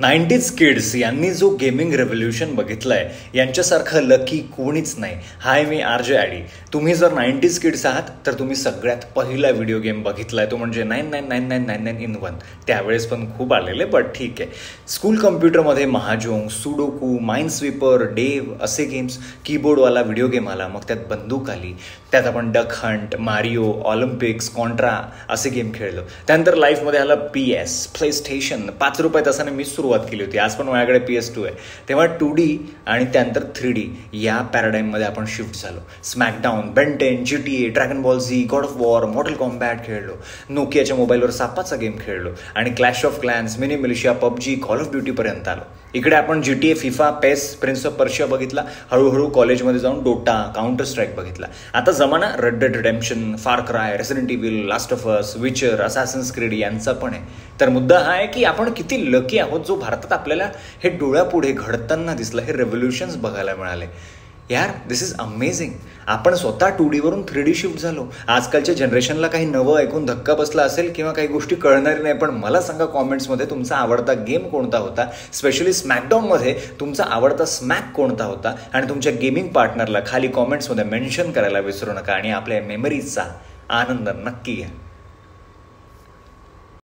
90s kids यांनी जो gaming revolution बघितलंय यांच्यासारखं लकी कोणीच नाही. हाय, मी RJ ॲडी. तुम्ही जर 90s किड्स आहात तर तुम्ही सगळ्यात पहिला व्हिडिओ गेम बघितलाय तो म्हणजे 999999 in 1. त्यावेळेस पण खूप आलेले, बट ठीक आहे. स्कूल कम्प्युटरमध्ये महाजोंग, सुडोकू, माइनस्वीपर, डेव असे गेम्स, कीबोर्डवाला व्हिडिओ गेम आला, मग त्यात बंदूक आली, त्यात आपण duck Hunt, Mario, Olympics, Contra असे गेम खेळलो. त्यानंतर लाईफमध्ये आला PS, प्ले स्टेशन. 5 रुपये तासाने मी सुरुवात केली होती. आज पण माझ्याकडे PS2 आहे. तेव्हा 2D आणि त्यानंतर 3D या पॅराडाईममध्ये आपण शिफ्ट झालो. SmackDown, Ben 10, GTA, Dragon Ball Z, God of War, Mortal Kombat खेळलो. नोकियाच्या मोबाईलवर सापाचा गेम खेळलो आणि Clash of Clans, Mini Militia, PUBG, Call of ड्युटीपर्यंत आलो. इकडे आपण GTA, FIFA, PES, Prince of Persia बघितला. हळूहळू कॉलेजमध्ये जाऊन डोटा, काउंटर स्ट्राईक बघितला. आता जमाना रेड डेड रिडेम्पशन, फार cry, resident evil, last of us, विचर, असॅसिन्स क्रीड यांचा पण आहे. तर मुद्दा हा आहे की आपण किती लकी आहोत जो भारतात आपल्याला हे डोळ्यापुढे घडताना दिसलं, हे रेव्होल्युशन्स बघायला मिळाले. यार, दिस इज अमेझिंग. आपण स्वतः 2D वरून 3D शिफ्ट झालो. आजकालच्या जनरेशनला काही नवं ऐकून धक्का बसला असेल किंवा काही गोष्टी कळणारी नाही, पण मला सांगा कॉमेंट्समध्ये तुमचा आवडता गेम कोणता होता, स्पेशली स्मॅकडाऊनमध्ये तुमचा आवडता स्मॅक कोणता होता, आणि तुमच्या गेमिंग पार्टनरला खाली कॉमेंट्समध्ये मेन्शन करायला विसरू नका आणि आपल्या मेमरीजचा आनंद नक्की घ्या.